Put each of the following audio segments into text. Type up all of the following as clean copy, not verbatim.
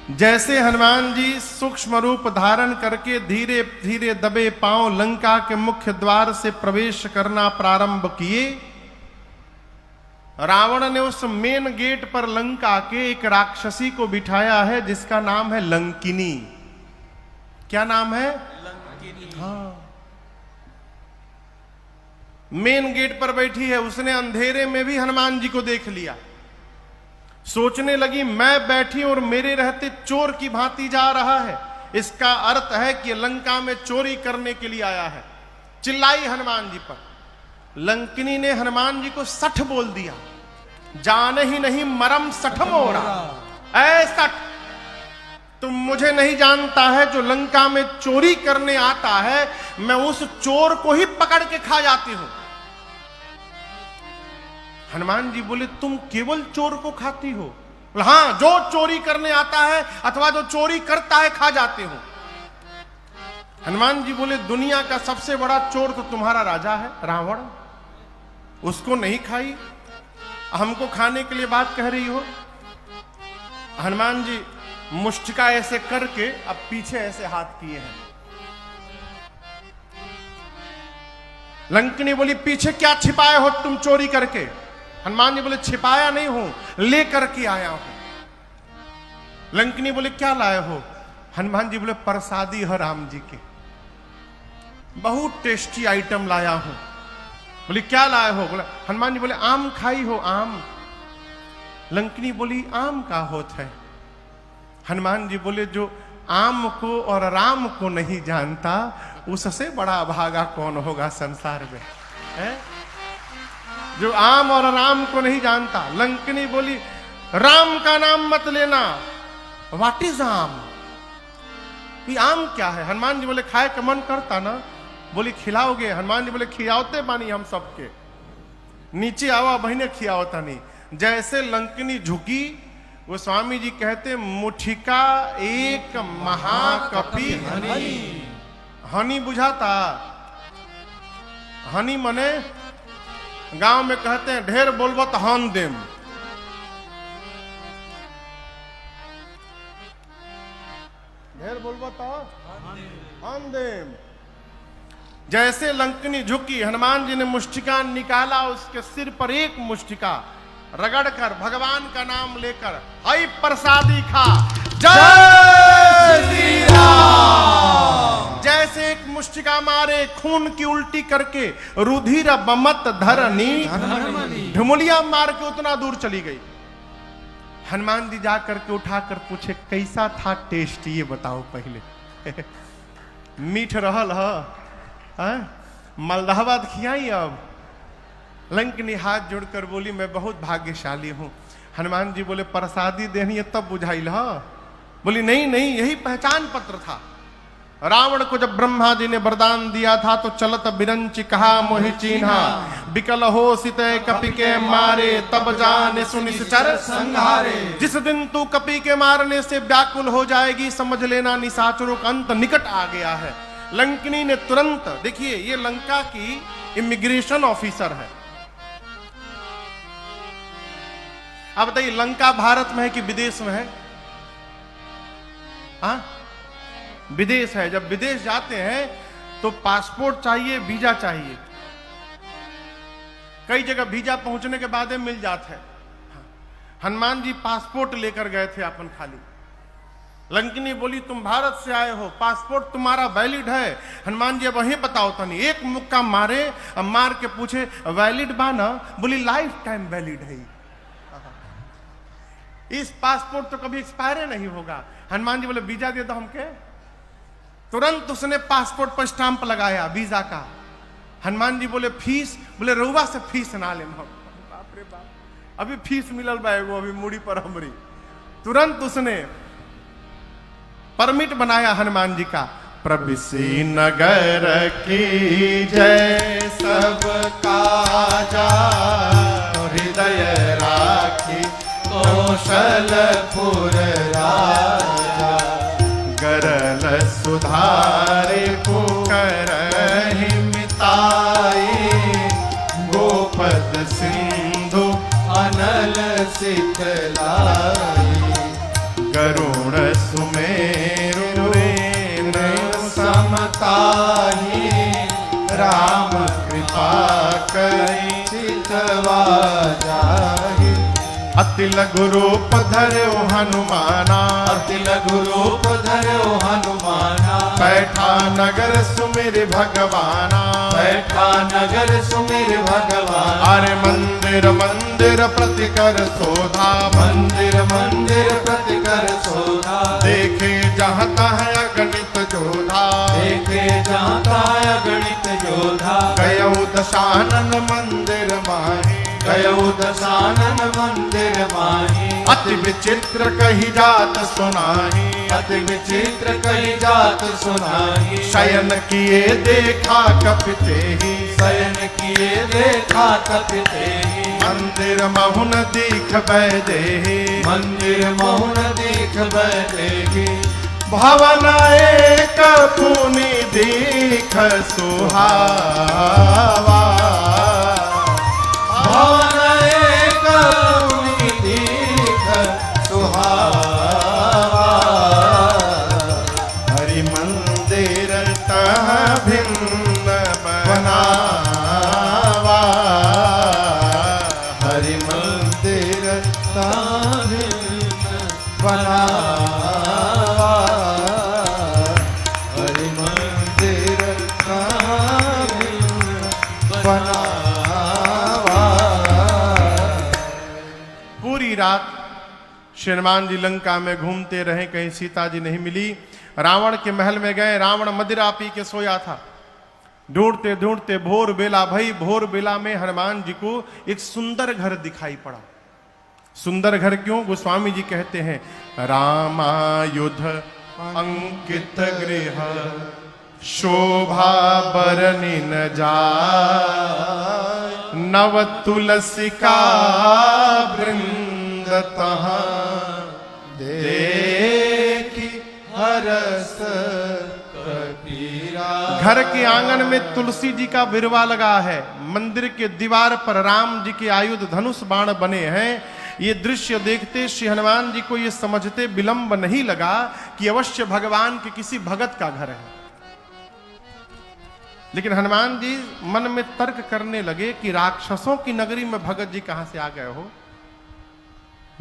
जैसे हनुमान जी सूक्ष्म रूप धारण करके धीरे धीरे दबे पांव लंका के मुख्य द्वार से प्रवेश करना प्रारंभ किए, रावण ने उस मेन गेट पर लंका के एक राक्षसी को बिठाया है जिसका नाम है लंकिनी। क्या नाम है? लंकिनी। हाँ, मेन गेट पर बैठी है। उसने अंधेरे में भी हनुमान जी को देख लिया। सोचने लगी मैं बैठी और मेरे रहते चोर की भांति जा रहा है, इसका अर्थ है कि लंका में चोरी करने के लिए आया है। चिल्लाई हनुमान जी पर। लंकिनी ने हनुमान जी को सठ बोल दिया, जाने ही नहीं मरम सठ मोरा। ऐ सठ, तुम मुझे नहीं जानता है, जो लंका में चोरी करने आता है मैं उस चोर को ही पकड़ के खा जाती हूं। हनुमान जी बोले तुम केवल चोर को खाती हो? हां, जो चोरी करने आता है अथवा जो चोरी करता है खा जाते हो। हनुमान जी बोले दुनिया का सबसे बड़ा चोर तो तुम्हारा राजा है रावण, उसको नहीं खाई, हमको खाने के लिए बात कह रही हो? हनुमान जी मुष्टिका ऐसे करके अब पीछे ऐसे हाथ किए हैं। लंकिनी बोली पीछे क्या छिपाए हो तुम चोरी करके? हनुमान जी बोले छिपाया नहीं हूं, लेकर के आया हूं। लंकिनी बोले क्या लाए हो? हनुमान जी बोले प्रसादी है राम जी के, बहुत टेस्टी आइटम लाया हूं। बोले क्या लाए हो? बोले हनुमान जी बोले आम खाई हो? आम। लंकिनी बोली आम का होता है? हनुमान जी बोले जो आम को और राम को नहीं जानता उससे बड़ा भागा कौन होगा संसार में, है? जो आम और राम को नहीं जानता। लंकिनी बोली राम का नाम मत लेना, व्हाट इज आम? ये आम क्या है? हनुमान जी बोले खाए का मन करता ना? बोली खिलाओगे? हनुमान जी बोले खिलाओते बानी हम सबके, नीचे आवा बहने खिलाओता नहीं। जैसे लंकिनी झुकी, वो स्वामी जी कहते मुठिका एक महाकपि हनी। हनी बुझाता? हनी मने गांव में कहते हैं ढेर बोलबो तो हन देम। ढेर बोलबो तो हन देम। जैसे लंकिनी झुकी, हनुमान जी ने मुष्टिका निकाला, उसके सिर पर एक मुष्टिका रगड़कर भगवान का नाम लेकर हई प्रसादी खा, जय श्री राम। जैसे एक मुष्टिका मारे खून की उल्टी करके रुधिर बमत धरनी ढुमुलिया मार के उतना दूर चली गई। हनुमान जी जा करके उठाकर पूछे कैसा था टेस्ट, ये बताओ पहले। मीठ रहल है? मलदहबाद खियाई अब? लंकिनी हाथ जोड़कर बोली मैं बहुत भाग्यशाली हूं। हनुमान जी बोले प्रसादी देनी है तब बुझाइल हा? बोली नहीं नहीं, यही पहचान पत्र था। रावण को जब ब्रह्मा जी ने वरदान दिया था तो चलत बिरंच कहा मोहि चीन्हा, बिकल हो सिते कपि के मारे तब जाने सुनिश्चर संहारे। जिस दिन तू कपि के मारने से व्याकुल हो जाएगी समझ लेना निशाचरों का अंत निकट आ गया है। लंकिनी ने तुरंत, देखिए ये लंका की इमिग्रेशन ऑफिसर है। अब बताइए लंका भारत में है कि विदेश में है? हाँ, विदेश है। जब विदेश जाते हैं तो पासपोर्ट चाहिए, वीजा चाहिए। कई जगह वीजा पहुंचने के बाद मिल जाता है। हनुमान जी पासपोर्ट लेकर गए थे अपन खाली। लंकिनी बोली तुम भारत से आए हो, पासपोर्ट तुम्हारा वैलिड है? हनुमान जी वही बताओ तनी। एक मुक्का मारे, मार के पूछे वैलिड बा ना? बोली लाइफ टाइम वैलिड है, इस पासपोर्ट तो कभी एक्सपायर नहीं होगा। हनुमान जी बोले वीजा दे दो हमके। तुरंत उसने पासपोर्ट पर स्टांप लगाया वीजा का। हनुमान जी बोले फीस? बोले रउआ से फीस ना ले। बाप रे बाप, अभी फीस मिलल बा एगो, अभी मुड़ी पर हमरी। तुरंत उसने परमिट बनाया हनुमान जी का। प्रविसी नगर की जय सब काजा, हृदय राखी कौशलपुर राजा। गरल सुधारे पुकरहि मिताई, गोपद सिंधु अनल सिखलाई। गरुण गरुड़ सुमेरु रेनु समताही राम कृपा करी चितवा जाहि अति लघु रूप धर्यो हनुमाना अति लघु रूप धर्यो हनुमाना बैठा नगर सुमिर भगवाना बैठा नगर सुमिर भगवान अरे मंदिर मंदिर प्रतिकर शोधा मंदिर मंदिर प्रतिकर शोधा देखे जहाँ तहाँ अगणित जोधा देखे जाता अगणित योधा गयऊ दशानन मंदिर माही गयो दशानन मंदिर माही अति विचित्र कही जात सुनाही अति विचित्र कही जात सुनाही शयन किए देखा कपिते ही शयन किए देखा कपिते मंदिर महुन दीख बैदे मंदिर मौन दीख बैठेगी भवन एक पुनि दीख सुहावा भवन एक पुनि दीख सुहावा हरि मंदिर तह भिन्न बनावा हरि मंदिर ताभिन्न बनावा हरि मंदिर ताभिन्न बनावा पूरी रात श्रीमान जी लंका में घूमते रहे, कहीं सीता जी नहीं मिली। रावण के महल में गए, रावण मदिरा पी के सोया था। ढूंढते ढूंढते भोर बेला भई। भोर बेला में हनुमान जी को एक सुंदर घर दिखाई पड़ा। सुंदर घर क्यों? गोस्वामी जी कहते हैं, रामायुध अंकित गृह शोभा बरनी न जाय नव तुलसिका वृंद तहाँ देखी हरस कपीरा। घर के आंगन में तुलसी जी का बिरवा लगा है। मंदिर के दीवार पर राम जी के आयुध धनुष बाण बने हैं। ये दृश्य देखते श्री हनुमान जी को ये समझते विलंब नहीं लगा कि अवश्य भगवान के किसी भगत का घर है। लेकिन हनुमान जी मन में तर्क करने लगे कि राक्षसों की नगरी में भगत जी कहां से आ गए हो।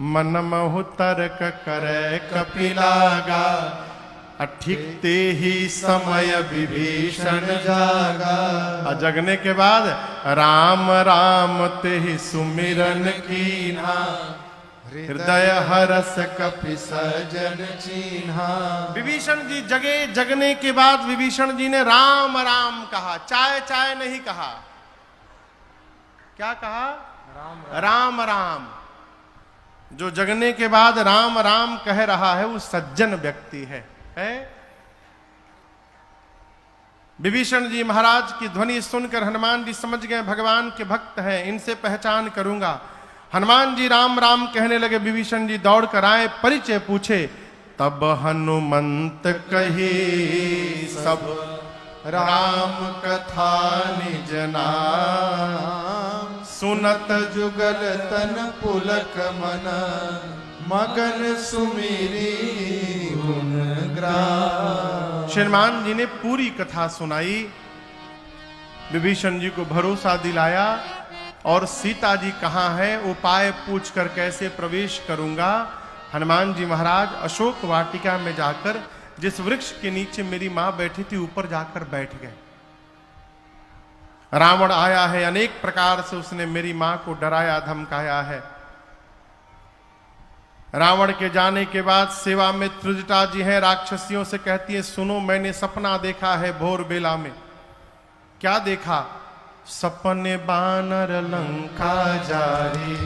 मन महु तर्क करे कपिलागा अठिकते ही समय विभीषण जागा। जगने के बाद राम राम ते ही सुमिरन कीन्हा हृदय हरस कपि सजन चीन्हा। विभीषण जी जगे। जगने के बाद विभीषण जी ने राम राम कहा, चाय चाय नहीं कहा। क्या कहा? राम राम। जो जगने के बाद राम राम कह रहा है वो सज्जन व्यक्ति है। विभीषण जी महाराज की ध्वनि सुनकर हनुमान जी समझ गए भगवान के भक्त हैं, इनसे पहचान करूंगा। हनुमान जी राम राम कहने लगे। विभीषण जी दौड़ कर आए, परिचय पूछे। तब हनुमंत कही सब राम कथा निज नाम सुनत जुगल तन पुलक मन मगन सुमिरी गुण ग्राम। श्रीमान जी ने पूरी कथा सुनाई, विभीषण जी को भरोसा दिलाया और सीता जी कहाँ है उपाय पूछकर कैसे प्रवेश करूंगा। हनुमान जी महाराज अशोक वाटिका में जाकर जिस वृक्ष के नीचे मेरी मां बैठी थी ऊपर जाकर बैठ गए। रावण आया है, अनेक प्रकार से उसने मेरी मां को डराया धमकाया है। रावण के जाने के बाद सेवा में त्रिजटा जी हैं, राक्षसियों से कहती है सुनो मैंने सपना देखा है भोर बेला में। क्या देखा? सपने बानर लंका जारी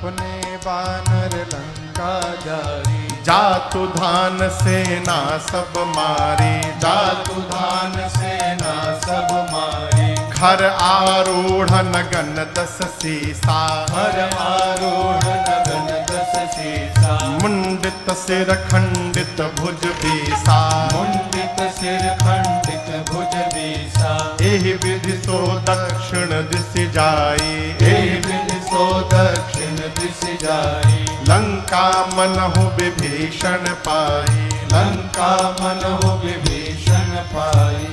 पुने बानर लंका जारी जातु धान सेना सब मारी जातु धान सेना सब मारी घर आरूढ़ नगन दस सीसा हर आरूढ़ नगन दस सीसा मुंडित सिर खंडित भुज बीसा मुंडित सिर खंडित भुज बीसा एहि विधि सो दक्षिण दिशि जाई एहि विधि सो सो दक्षिण दिश जाई। लंका मनहु विभीषण पाई। लंका मनहु विभीषण पाई।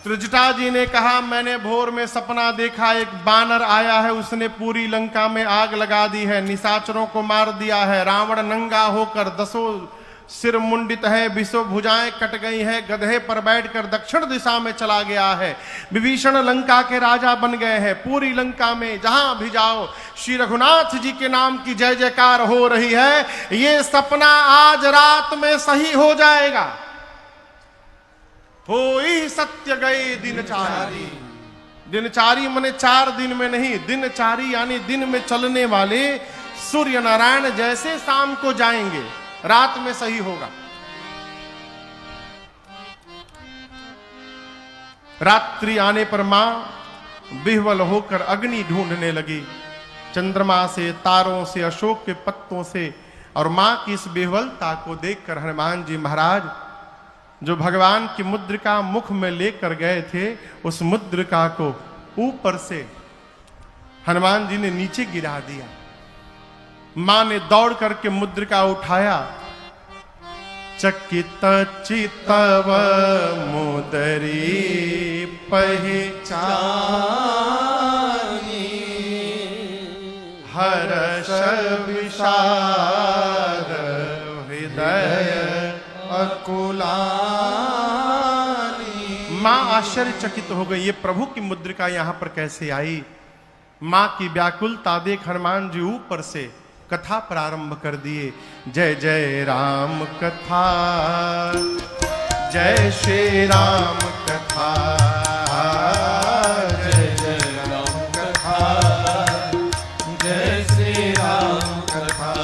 त्रिजटा जी ने कहा, मैंने भोर में सपना देखा, एक बानर आया है, उसने पूरी लंका में आग लगा दी है, निशाचरों को मार दिया है। रावण नंगा होकर 10 सिर मुंडित है, 20 भुजाएं कट गई है, गधे पर बैठकर दक्षिण दिशा में चला गया है। विभीषण लंका के राजा बन गए हैं। पूरी लंका में जहां भी जाओ श्री रघुनाथ जी के नाम की जय जयकार हो रही है। ये सपना आज रात में सही हो जाएगा। होई सत्य गए दिनचारी। दिनचारी माने 4 दिन में नहीं, दिनचारी यानी दिन में चलने वाले सूर्य नारायण जैसे शाम को जाएंगे, रात में सही होगा। रात्रि आने पर मां विह्वल होकर अग्नि ढूंढने लगी, चंद्रमा से, तारों से, अशोक के पत्तों से। और मां की इस विह्वलता को देखकर हनुमान जी महाराज जो भगवान की मुद्रिका मुख में लेकर गए थे, उस मुद्रिका को ऊपर से हनुमान जी ने नीचे गिरा दिया। मां ने दौड़ करके मुद्रिका उठाया। चकित चितव मुदरी पहचानी, हर्ष विषाद हृदय अकुलानी। मां आश्चर्यचकित हो गई, ये प्रभु की मुद्रिका यहां पर कैसे आई। मां की व्याकुलता देख हनुमान जी ऊपर से कथा प्रारंभ कर दिए। जय जय राम कथा, जय श्री राम कथा, जय जय राम कथा, जय श्री राम कथा।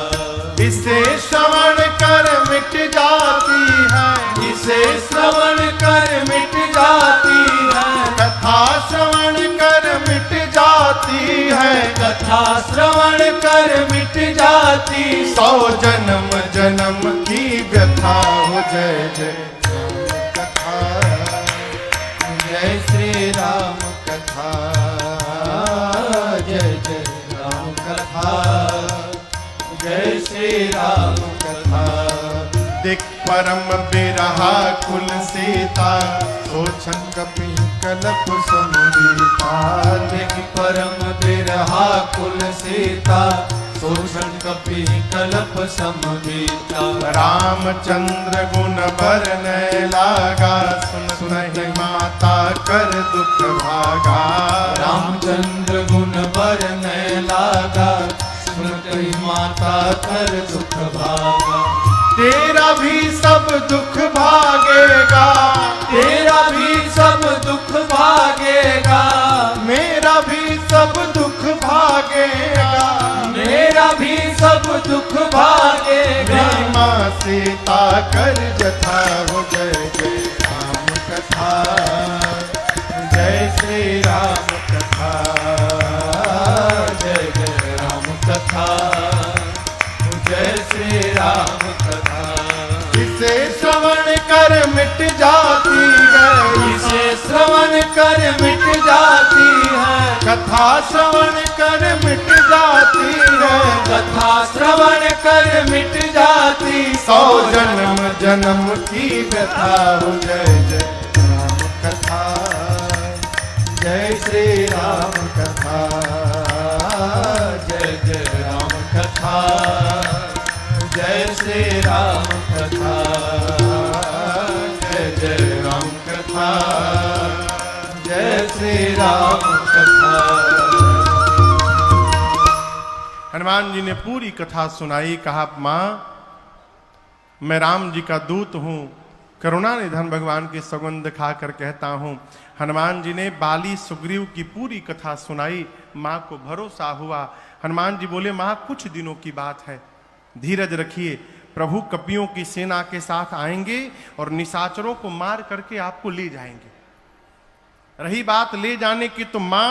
इसे श्रवण कर मिट जाती है, इसे श्रवण कर मिट जाती है। कथा श्रवण कर मिट जाती है, कथा श्रवण कर मिट जाती। 100 जन्म जन्म की व्यथा हो। जय जय राम कथा, जय श्री राम कथा, जय जय राम कथा, जय श्री राम कथा। देख परम बिरहा कुल सीता, सोचन कपि कलप समुदीता। देख परम बिरहा कुल सीता, सोचन कपि कलप समुदीता। रामचंद्र गुण बरनै लागा, सुन सुनहि माता कर दुख भागा। रामचंद्र गुण बरनै लागा, सुनहि माता कर दुख भागा। तेरा भी सब दुख भागेगा, तेरा भी सब दुख भागेगा। मेरा भी सब दुख भागेगा। मेरा भी सब दुख भागेगा। मेरी माँ सीता कर जथा हो। जय जय राम कथा, जय श्री राम कथा, जय जय राम कथा, जय श्री राम कथा। इसे श्रवण कर मिट जाती है, इसे श्रवण कर मिट जाती है। कथा श्रवण कर मिट जाती है। कथा श्रवण कर मिट जाती। 100 जन्म जन्म की व्यथा हो। जय जय राम कथा, जय श्री राम कथा, जय जय राम कथा, जय श्री राम कथा, जय जय राम कथा, जय श्री राम कथा। हनुमान जी ने पूरी कथा सुनाई। कहा, मां मैं राम जी का दूत हूं, करुणा निधन भगवान की सौगंध खाकर कहता हूं। हनुमान जी ने बाली सुग्रीव की पूरी कथा सुनाई। मां को भरोसा हुआ। हनुमान जी बोले, मां कुछ दिनों की बात है, धीरज रखिए। प्रभु कपियों की सेना के साथ आएंगे और निशाचरों को मार करके आपको ले जाएंगे। रही बात ले जाने की, तो मां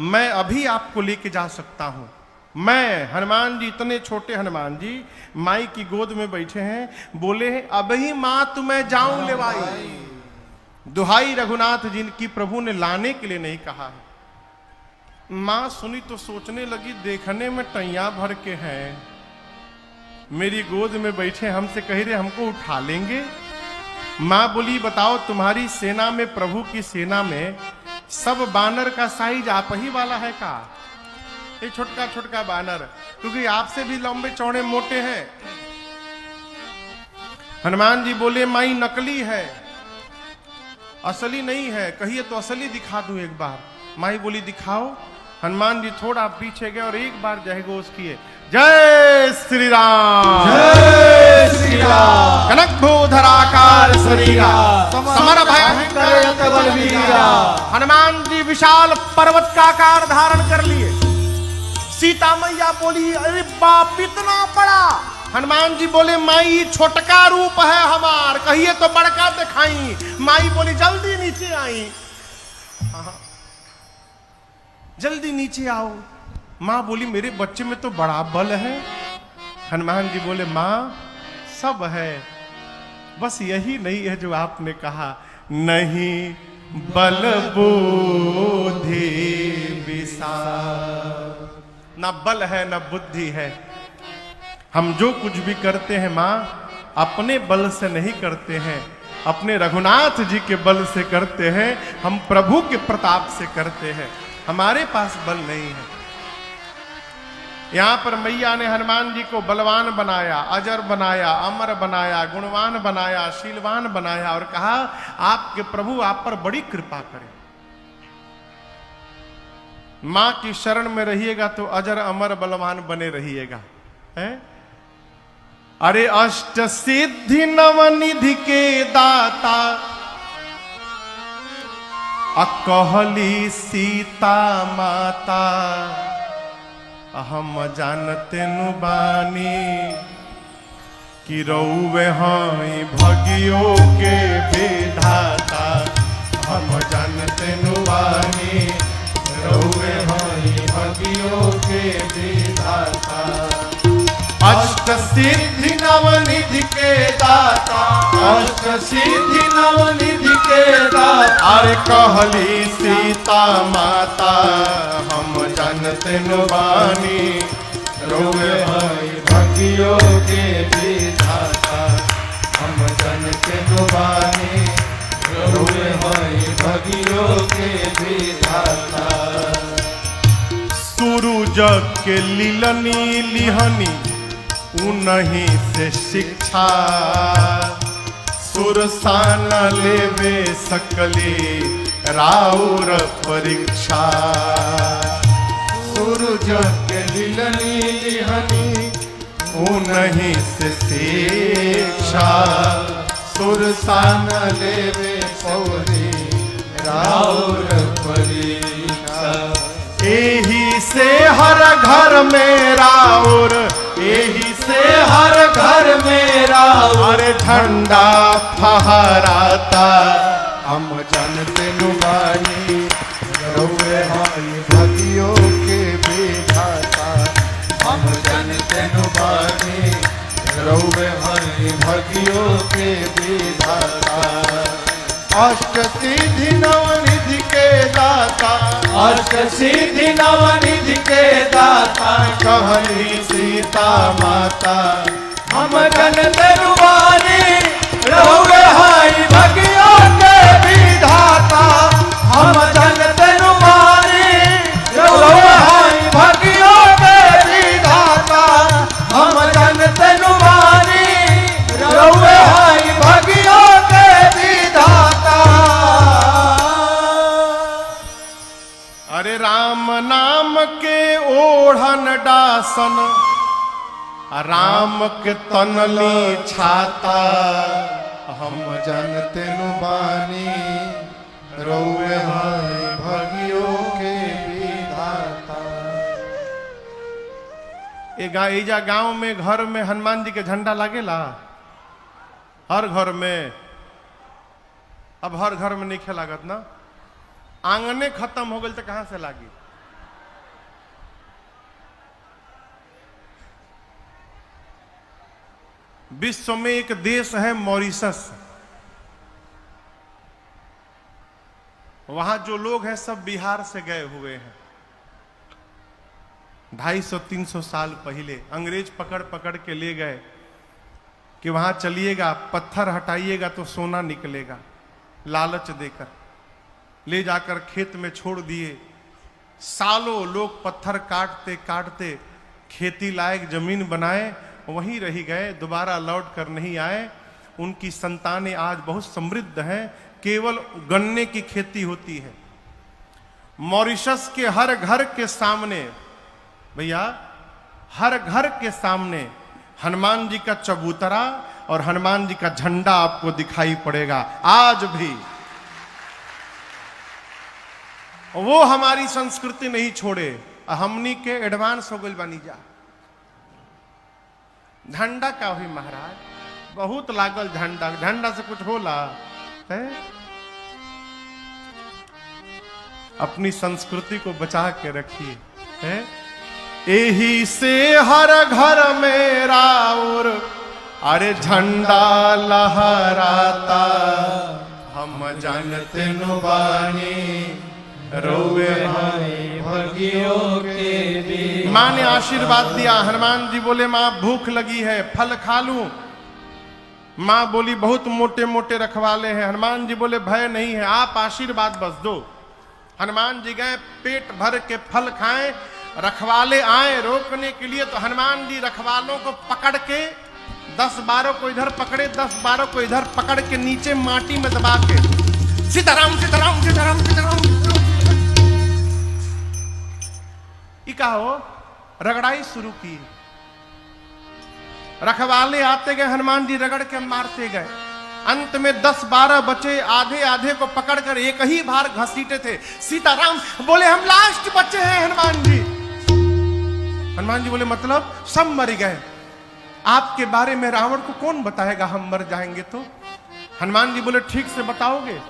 मैं अभी आपको लेके जा सकता हूं। मैं हनुमान जी, इतने छोटे हनुमान जी माई की गोद में बैठे हैं, बोले हैं अभी मां तुम्हें जाऊं लेवाई। दुहाई रघुनाथ जी की, प्रभु ने लाने के लिए नहीं कहा है। मां सुनी तो सोचने लगी, देखने में टैया भर के हैं, मेरी गोद में बैठे हमसे कह रहे हमको उठा लेंगे। मां बोली, बताओ तुम्हारी सेना में, प्रभु की सेना में सब बानर का साइज आप ही वाला है का? एक छोटका छोटका बानर, क्योंकि आपसे भी लंबे चौड़े मोटे हैं। हनुमान जी बोले, माई नकली है, असली नहीं है, कहिए तो असली दिखा दूं एक बार। माई बोली, दिखाओ। हनुमान जी थोड़ा पीछे गए और एक बार जय घोष किए, जय श्री राम, जय श्री राम। कनक भूधराकार शरीरा, समर भयंकर बलवीरा। हनुमान जी विशाल पर्वत का आकार धारण कर लिए। सीता मैया बोली, अरे बाप इतना बड़ा। हनुमान जी बोले, माई छोटका रूप है हमार, कहिए तो बड़का दिखाई। माई बोली, जल्दी नीचे आई, जल्दी नीचे आओ। मां बोली, मेरे बच्चे में तो बड़ा बल है। हनुमान जी बोले, मां सब है, बस यही नहीं है जो आपने कहा, नहीं बल बुद्धि विशाल। ना बल है ना बुद्धि है। हम जो कुछ भी करते हैं मां, अपने बल से नहीं करते हैं, अपने रघुनाथ जी के बल से करते हैं, हम प्रभु के प्रताप से करते हैं, हमारे पास बल नहीं है। यहां पर मैया ने हनुमान जी को बलवान बनाया, अजर बनाया, अमर बनाया, गुणवान बनाया, शीलवान बनाया और कहा, आपके प्रभु आप पर बड़ी कृपा करें। मां की शरण में रहिएगा तो अजर अमर बलवान बने रहिएगा, है? अरे अष्ट सिद्धि नवनिधि के दाता, कहली सीता माता, हम जानते नु बानी कि रउवे हई भगियो के विधाता। हम जानते नु बानी रउवे हई भगियो के विधाता। अष्ट सिद्धि नवनिधि के दाता, अष्ट सिद्धि नवनिधि के दाता। अरे कहली सीता माता, हम जानते नु बानी रउवे हई भगियो के विधाता। हम जानते नु बानी रउवे हई भगियो के विधाता। सूरज के लीलनी लिहनी उन्हीं से शिक्षा, सुरसान लेवे सकली राउर परीक्षा। सूरज के लीलनी लिहनी उन्हीं से शिक्षा, सुरसान लेवे पौरी राउर परीक्षा। एही से हर घर में राउर, एही से हर घर में राउर अरे झंडा फहराता। हम जानते नु बानी रउवे हई भगियो के विधाता। हम जानते नु बानी रउवे हई भगियो के विधाता। अष्ट सिद्धि नवनिधि के दाता, अष्ट सिद्धि नवनिधि के दाता। कहली सीता माता, हम जानते नु बानी रउवे हई भगियो के विधाता। हम जानते नु बानी रउवे हई भगियो के विधाता। हम जानते नु बानी रउवे हई भगियो के विधाता। अरे राम नाम के ओढ़न डासन, राम के तनली छाता। हम जानते नु बानी रउवे हई भगियो के विधाता। एजा गांव में घर में हनुमान जी के झंडा लागेला, हर घर में। अब हर घर में नहीं लागत ना, आंगने खत्म हो गए तो कहां से लागी? विश्व में एक देश है मॉरिशस, वहां जो लोग हैं सब बिहार से गए हुए हैं। 250-300 साल पहले अंग्रेज पकड़ पकड़ के ले गए कि वहां चलिएगा, पत्थर हटाइएगा तो सोना निकलेगा, लालच देकर ले जाकर खेत में छोड़ दिए। सालों लोग पत्थर काटते काटते खेती लायक जमीन बनाए, वहीं रह गए, दोबारा लौट कर नहीं आए। उनकी संतानें आज बहुत समृद्ध हैं, केवल गन्ने की खेती होती है। मॉरिशस के हर घर के सामने, भैया हर घर के सामने हनुमान जी का चबूतरा और हनुमान जी का झंडा आपको दिखाई पड़ेगा आज भी। वो हमारी संस्कृति नहीं छोड़े, हमनी के एडवांस हो गई बनी जा। झंडा का हुई महाराज, बहुत लागल झंडा, झंडा से कुछ होला है? अपनी संस्कृति को बचा के रखिए है? यही से हर घर में राउर अरे झंडा लहराता, हम जानते नुबानी रोवे हमें भगियों के भी। माँ ने आशीर्वाद दिया, हनुमान जी बोले माँ भूख लगी है, फल खा लूं? माँ बोली बहुत मोटे मोटे रखवाले हैं। हनुमान जी बोले भय नहीं है, आप आशीर्वाद बस दो। हनुमान जी गए, पेट भर के फल खाएं, रखवाले आए रोकने के लिए, तो हनुमान जी रखवालों को पकड़ के 10-12 को इधर पकड़े, 10-12 को इधर पकड़ के नीचे माटी में दबा के सीताराम सीताराम सीताराम सीताराम इका हो रगड़ाई शुरू की। रखवाले आते गए, हनुमान जी रगड़ के मारते गए। अंत में 10-12 बचे, आधे आधे को पकड़कर एक ही बार घसीटे थे। सीताराम बोले हम लास्ट बचे हैं हनुमान जी। हनुमान जी बोले मतलब? सब मर गए, आपके बारे में रावण को कौन बताएगा हम मर जाएंगे तो? हनुमान जी बोले ठीक से बताओगे?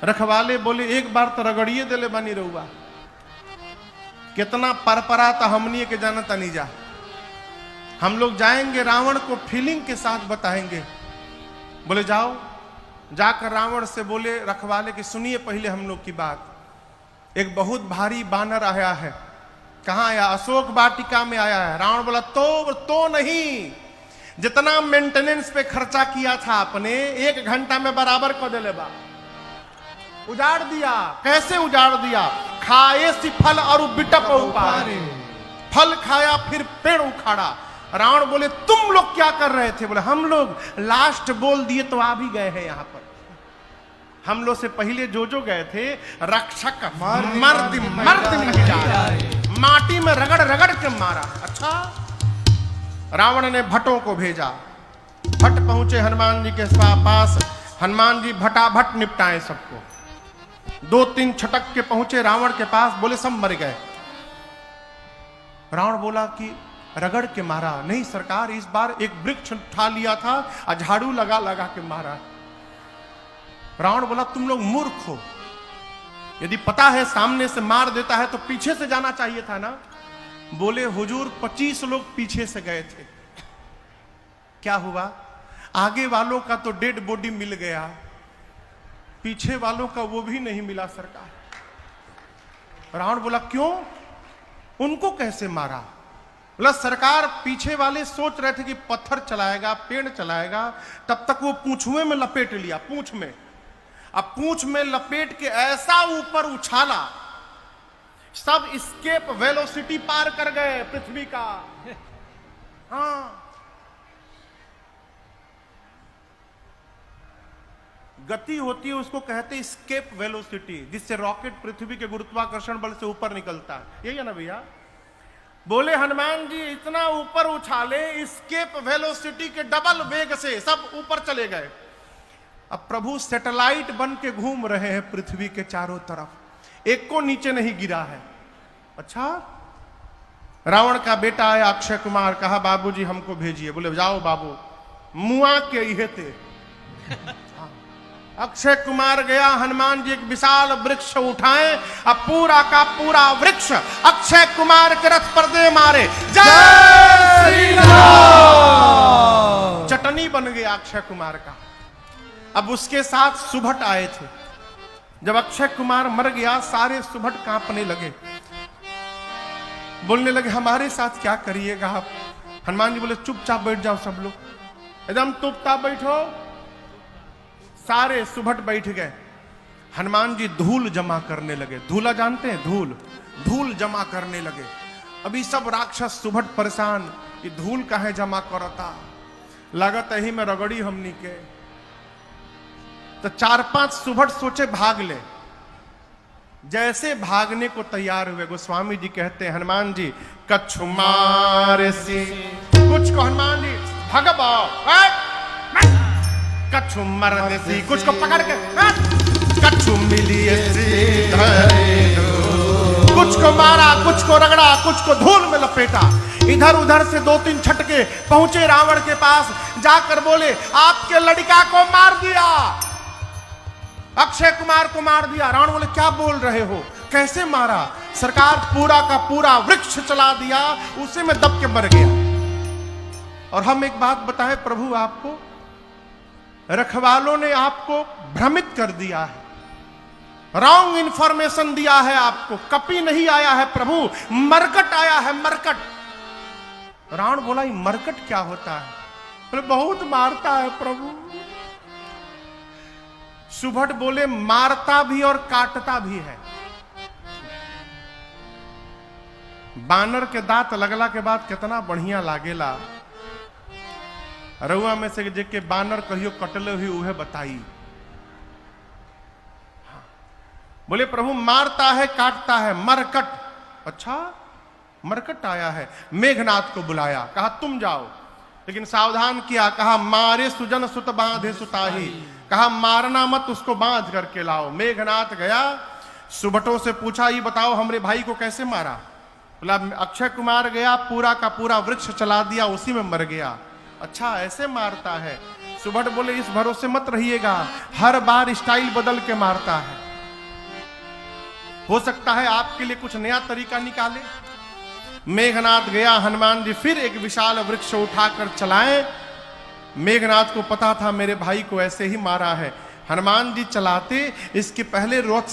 रखवाले बोले एक बार तो रगड़िए दिले बनी रहुआ, कितना परपरा था हमनी के जानता नहीं जा। हम लोग जाएंगे रावण को फीलिंग के साथ बताएंगे। बोले जाओ, जाकर रावण से बोले रखवाले कि सुनिए पहले हम लोग की बात। एक बहुत भारी बानर आया है। कहाँ आया? अशोक वाटिका में आया है। रावण बोला तो नहीं, जितना मेंटेनेंस पे खर्चा किया था आपने 1 घंटा में बराबर को दे लेबा। उजाड़ दिया। कैसे उजाड़ दिया? खाए सी फल और बिटप उपारे, फल खाया फिर पेड़ उखाड़ा। रावण बोले तुम लोग क्या कर रहे थे? बोले हम लोग लास्ट बोल दिए तो आ भी गए हैं यहाँ पर। हम लोग से पहले जो गए थे रक्षक मर्द माटी में रगड़ रगड़ के मारा। अच्छा, रावण ने भट्टों को भेजा। भट्ट पहुंचे हनुमान जी के पास। हनुमान जी भटाभट निपटाए सबको। 2-3 छटक के पहुंचे रावण के पास, बोले सब मर गए। रावण बोला कि रगड़ के मारा? नहीं सरकार, इस बार एक वृक्ष उठा लिया था और झाड़ू लगा लगा के मारा। रावण बोला तुम लोग मूर्ख हो, यदि पता है सामने से मार देता है तो पीछे से जाना चाहिए था ना। बोले हुजूर 25 लोग पीछे से गए थे, क्या हुआ? आगे वालों का तो डेड बॉडी मिल गया, पीछे वालों का वो भी नहीं मिला सरकार। रावण बोला क्यों? उनको कैसे मारा? बोला सरकार पीछे वाले सोच रहे थे कि पत्थर चलाएगा, पेड़ चलाएगा, तब तक वो पूंछुए में लपेट लिया, पूंछ में। अब पूंछ में लपेट के ऐसा ऊपर उछाला, सब स्केप वेलोसिटी पार कर गए पृथ्वी का। हाँ, गति होती है उसको कहते हैं स्केप वेलोसिटी, जिससे रॉकेट पृथ्वी के गुरुत्वाकर्षण बल से ऊपर निकलता है। यही है ना भैया? बोले हनुमान जी इतना ऊपर उछाले, स्केप वेलोसिटी के डबल वेग से सब ऊपर चले गए। अब प्रभु सैटेलाइट बन के घूम रहे हैं पृथ्वी के चारों तरफ, एक को नीचे नहीं गिरा है। अच्छा, रावण का बेटा आया अक्षय कुमार, कहा बाबूजी हमको भेजिए। बोले जाओ बाबू, मुआ के इहे थे। अक्षय कुमार गया, हनुमान जी एक विशाल वृक्ष उठाए, अब पूरा का पूरा वृक्ष अक्षय कुमार के रथ पर दे मारे। जय श्री राम। चटनी बन गया अक्षय कुमार का। अब उसके साथ सुभट आए थे। जब अक्षय कुमार मर गया, सारे सुभट कांपने लगे। बोलने लगे हमारे साथ क्या करिएगा आप। हनुमान जी बोले चुपचाप बैठ जाओ सब लोग, एकदम चुपचाप बैठो। सारे सुभट बैठ गए। हनुमान जी धूल जमा करने लगे। धूला जानते हैं? धूल, धूल जमा करने लगे। अभी सब राक्षस सुभट परेशान, ये धूल काहे जमा करता, लागत ही में रगड़ी हमनी के। तो 4-5 सुभट सोचे भाग ले। जैसे भागने को तैयार हुए, गोस्वामी जी कहते हैं हनुमान जी कछु मारे से कुछ को, हनुमान जी भगबा कछु मरने से कुछ को पकड़ के, कछु मिलिए कुछ को मारा, कुछ को रगड़ा, कुछ को धूल में लपेटा। इधर उधर से 2-3 छटके पहुंचे रावण के पास, जाकर बोले आपके लड़का को मार दिया, अक्षय कुमार को मार दिया। रावण बोले क्या बोल रहे हो, कैसे मारा? सरकार पूरा का पूरा वृक्ष चला दिया, उसी में दब के मर गया। और हम एक बात बताएं प्रभु आपको, रखवालों ने आपको भ्रमित कर दिया है, रॉन्ग इंफॉर्मेशन दिया है आपको। कपि नहीं आया है प्रभु, मरकट आया है, मरकट। रावण बोला ये मरकट क्या होता है? बोले बहुत मारता है प्रभु। सुभट बोले मारता भी और काटता भी है। बानर के दांत लगला के बाद कितना बढ़िया लागेला। रउआ में से जेके बानर कहियो कटले हुई उहे बताई। बोले प्रभु मारता है काटता है, मरकट। अच्छा मरकट आया है। मेघनाथ को बुलाया, कहा तुम जाओ, लेकिन सावधान किया, कहा मारे सुजन सुत बांधे सुताही, कहा मारना मत, उसको बांध करके लाओ। मेघनाथ गया, सुभटों से पूछा ये बताओ हमरे भाई को कैसे मारा? बोला अक्षय कुमार गया, पूरा का पूरा वृक्ष चला दिया, उसी में मर गया। अच्छा ऐसे मारता है? सुभट बोले इस भरोसे मत रहिएगा, हर बार स्टाइल बदल के मारता है, हो सकता है आपके लिए कुछ नया तरीका निकाले। मेघनाथ गया, हनुमान जी फिर एक विशाल वृक्ष उठाकर चलाए। मेघनाथ को पता था मेरे भाई को ऐसे ही मारा है। हनुमान जी चलाते, इसके पहले रथ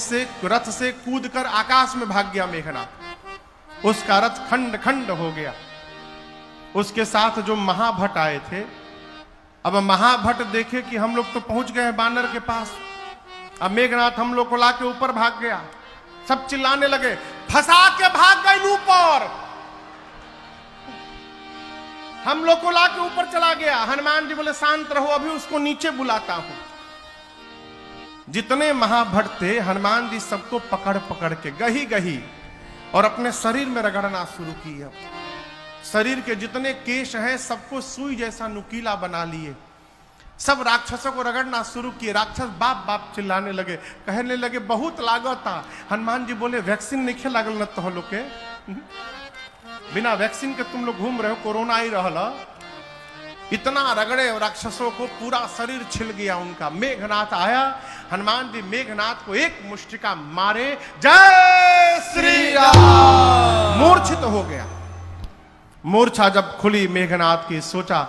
से कूदकर आकाश में भाग गया मेघनाथ। उसका रथ खंड खंड हो गया। उसके साथ जो महाभट आए थे, अब महाभट देखे कि हम लोग तो पहुंच गए हैं बानर के पास, अब मेघनाथ हम लोग को लाके ऊपर भाग गया। सब चिल्लाने लगे फंसा के भाग गए ऊपर, हम लोग को लाके ऊपर चला गया। हनुमान जी बोले शांत रहो, अभी उसको नीचे बुलाता हूं। जितने महाभट थे हनुमान जी सबको पकड़ पकड़ के गही गही और अपने शरीर में रगड़ना शुरू किया। शरीर के जितने केश हैं सबको सुई जैसा नुकीला बना लिए। सब राक्षसों को रगड़ना शुरू किए। राक्षस बाप बाप चिल्लाने लगे, कहने लगे बहुत लागता। हनुमान जी बोले वैक्सीन नहीं खे लागल न तो लोग के, बिना वैक्सीन के तुम लोग घूम रहे हो, कोरोना ही रहला। इतना रगड़े राक्षसों को, पूरा शरीर छिल गया उनका। मेघनाथ आया, हनुमान जी मेघनाथ को एक मुष्टिका मारे, जय श्री राम, मूर्छित हो गया। मूर्छा जब खुली मेघनाथ की, सोचा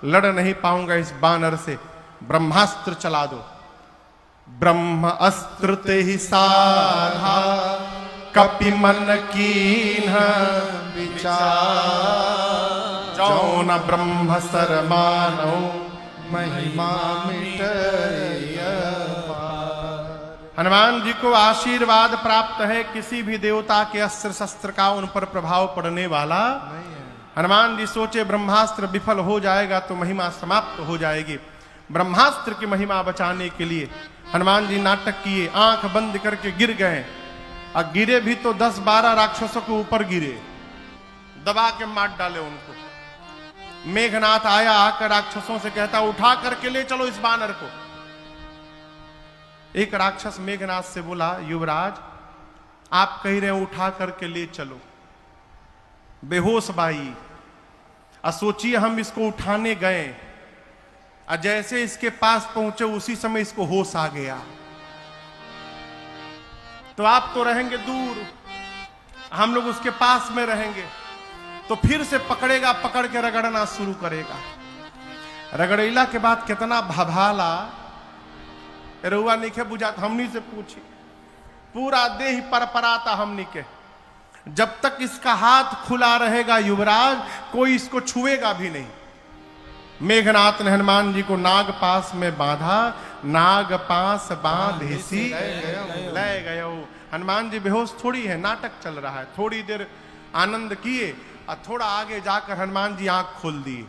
लड़ नहीं पाऊंगा इस बानर से, ब्रह्मास्त्र चला दो। ब्रह्म अस्त्र ते ही साधा, कपि मन कीन्ह विचार, जौन ब्रह्म सर मानो महिमा मिटय पार। हनुमान जी को आशीर्वाद प्राप्त है, किसी भी देवता के अस्त्र शस्त्र का उन पर प्रभाव पड़ने वाला नहीं है। हनुमान जी सोचे ब्रह्मास्त्र विफल हो जाएगा तो महिमा समाप्त हो जाएगी। ब्रह्मास्त्र की महिमा बचाने के लिए हनुमान जी नाटक किए, आंख बंद करके गिर गए। और गिरे भी तो 10-12 राक्षसों के ऊपर गिरे, दबा के मार डाले उनको। मेघनाथ आया, आकर राक्षसों से कहता उठा करके ले चलो इस बानर को। एक राक्षस मेघनाथ से बोला युवराज आप कह रहे हैं उठा करके ले चलो, बेहोश बाई। सोचिए हम इसको उठाने गए, और जैसे इसके पास पहुंचे उसी समय इसको होश आ गया। तो आप तो रहेंगे दूर, हम लोग उसके पास में रहेंगे, तो फिर से पकड़ेगा, पकड़ के रगड़ना शुरू करेगा। रगड़ेला के बाद कितना भभाला, रुआ नहीं बुझाता। हमनी से पूछी, पूरा देह परपराता हमनी के। जब तक इसका हाथ खुला रहेगा युवराज, कोई इसको छुएगा भी नहीं। मेघनाथ ने हनुमान जी को नाग पास में बांधा, नाग पास बांधेसी ले गयो। हनुमान जी बेहोश थोड़ी है, नाटक चल रहा है। थोड़ी देर आनंद किए और थोड़ा आगे जाकर हनुमान जी आंख खोल दिए।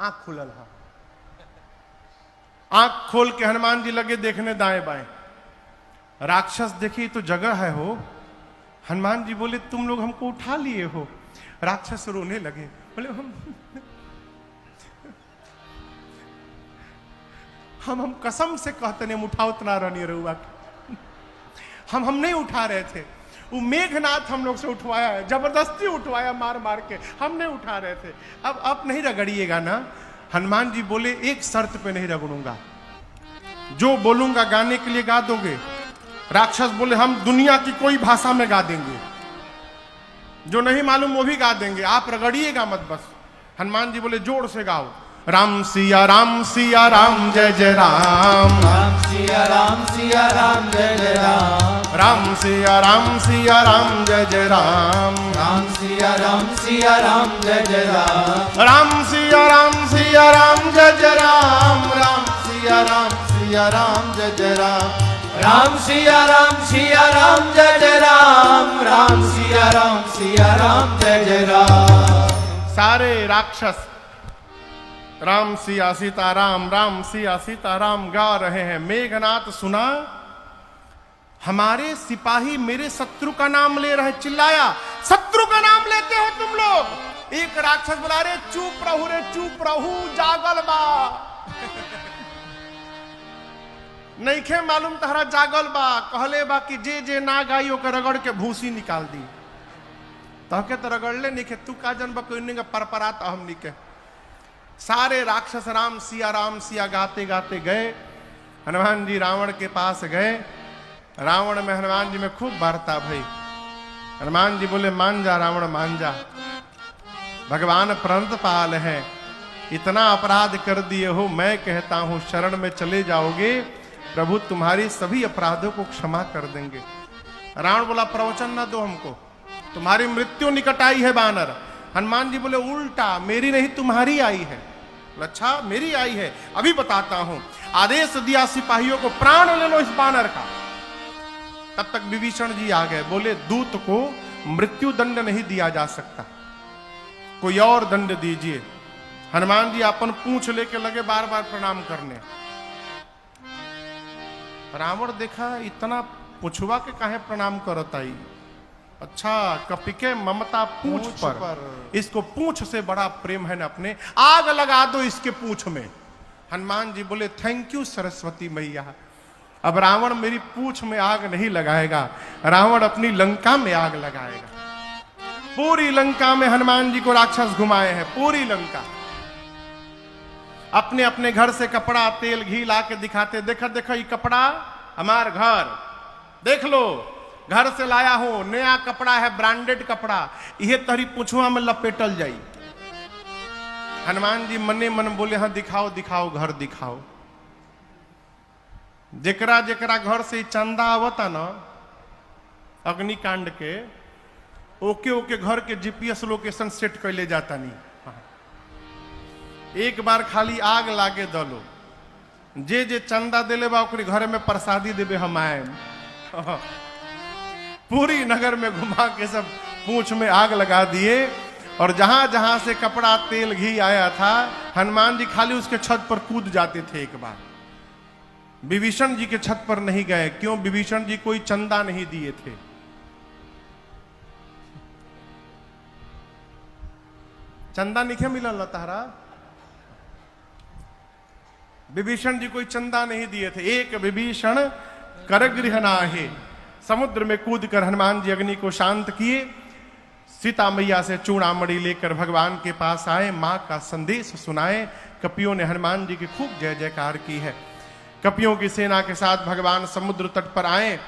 आंख खुलल है। आंख खोल के हनुमान जी लगे देखने दाएं बाएं। राक्षस देखी तो जगह है हो। हनुमान जी बोले तुम लोग हमको उठा लिए हो। राक्षस रोने लगे, बोले हम कसम से कहते नहीं, हम उठाओ तना रहनी रहुआ। हम नहीं उठा रहे थे, वो मेघनाथ हम लोग से उठवाया है, जबरदस्ती उठवाया मार मार के, हम नहीं उठा रहे थे। अब नहीं रगड़िएगा ना। हनुमान जी बोले एक शर्त पे नहीं रगड़ूंगा, जो बोलूंगा गाने के लिए गा दोगे। राक्षस बोले हम दुनिया की कोई भाषा में गा देंगे, जो नहीं मालूम वो भी गा देंगे, आप रगड़िएगा मत बस। हनुमान जी बोले जोर से गाओ, राम सिया राम जय जय राम, राम सिया राम जय जय राम, राम सिया राम जय जय राम, राम सिया राम जय जय राम, राम सिया राम जय जय राम, राम सिया राम जय जय राम, राम सिया राम जय जय राम, राम सिया राम जय जय राम। सारे राक्षस राम सिया सीताराम, राम सिया सीताराम गा रहे हैं। मेघनाथ सुना, हमारे सिपाही मेरे शत्रु का नाम ले रहे। चिल्लाया, शत्रु का नाम लेते हो तुम लोग? एक राक्षस बोला, रे चुप रहू जागल बा। नहीं खे मालूम तहरा जागल बा। कहले बा कि जे ना गाई ओकर रगड़ के भूसी निकाल दी। तहके तो रगड़ले नहीं खे, तू का जन बकोइनी का परपरात हमनी के। सारे राक्षस राम सिया गाते गाते गए। हनुमान जी रावण के पास गए। रावण में हनुमान जी में खूब वार्ता भई। हनुमान जी बोले मान जा रावण, मान जा, भगवान प्रणत पाल है, इतना अपराध कर दिए हो, मैं कहता हूं शरण में चले जाओगे, प्रभु तुम्हारी सभी अपराधों को क्षमा कर देंगे। रावण बोला प्रवचन न दो हमको, तुम्हारी मृत्यु निकट आई है बानर। हनुमान जी बोले उल्टा, मेरी नहीं तुम्हारी आई है। अच्छा मेरी आई है, अभी बताता हूं। आदेश दिया सिपाहियों को, प्राण ले लो इस बानर का। तब तक विभीषण जी आ गए। बोले दूत को मृत्यु दंड नहीं दिया जा सकता, कोई और दंड दीजिए। हनुमान जी अपन पूंछ लेके लगे बार बार प्रणाम करने। रावण देखा इतना पुछवा के काहे प्रणाम करत आई। अच्छा कपिके ममता पूंछ पर, इसको पूंछ से बड़ा प्रेम है ना अपने, आग लगा दो इसके पूंछ में। हनुमान जी बोले थैंक यू सरस्वती मैया, अब रावण मेरी पूंछ में आग नहीं लगाएगा, रावण अपनी लंका में आग लगाएगा। पूरी लंका में हनुमान जी को राक्षस घुमाए हैं, पूरी लंका। अपने अपने घर से कपड़ा तेल घी ला के दिखाते, देखो देखो ये कपड़ा हमार घर, देख लो घर से लाया हूं, नया कपड़ा है, ब्रांडेड कपड़ा, यह तहरी पुछुआ में लपेटल जाई। हनुमान जी मने मन बोले हाँ दिखाओ दिखाओ घर दिखाओ। जेकरा जेकरा घर से चंदा आवता ना अग्निकांड के, ओके ओके घर के जीपीएस लोकेशन सेट कर ले जाता नहीं। एक बार खाली आग लागे दलो, जे चंदा दिले बा ओकरी घर में प्रसादी देवे हम आए। पूरी नगर में घुमा के सब पूंछ में आग लगा दिए। और जहां जहां से कपड़ा तेल घी आया था, हनुमान जी खाली उसके छत पर कूद जाते थे। एक बार विभीषण जी के छत पर नहीं गए, क्यों? विभीषण जी कोई चंदा नहीं दिए थे। चंदा नहीं मिला तारा, विभीषण जी कोई चंदा नहीं दिए थे। एक विभीषण करगृह नाहे, समुद्र में कूदकर हनुमान जी अग्नि को शांत किए। सीता मैया से चूड़ामणि लेकर भगवान के पास आए, मां का संदेश सुनाए। कपियों ने हनुमान जी की खूब जय जयकार की है। कपियों की सेना के साथ भगवान समुद्र तट पर आए।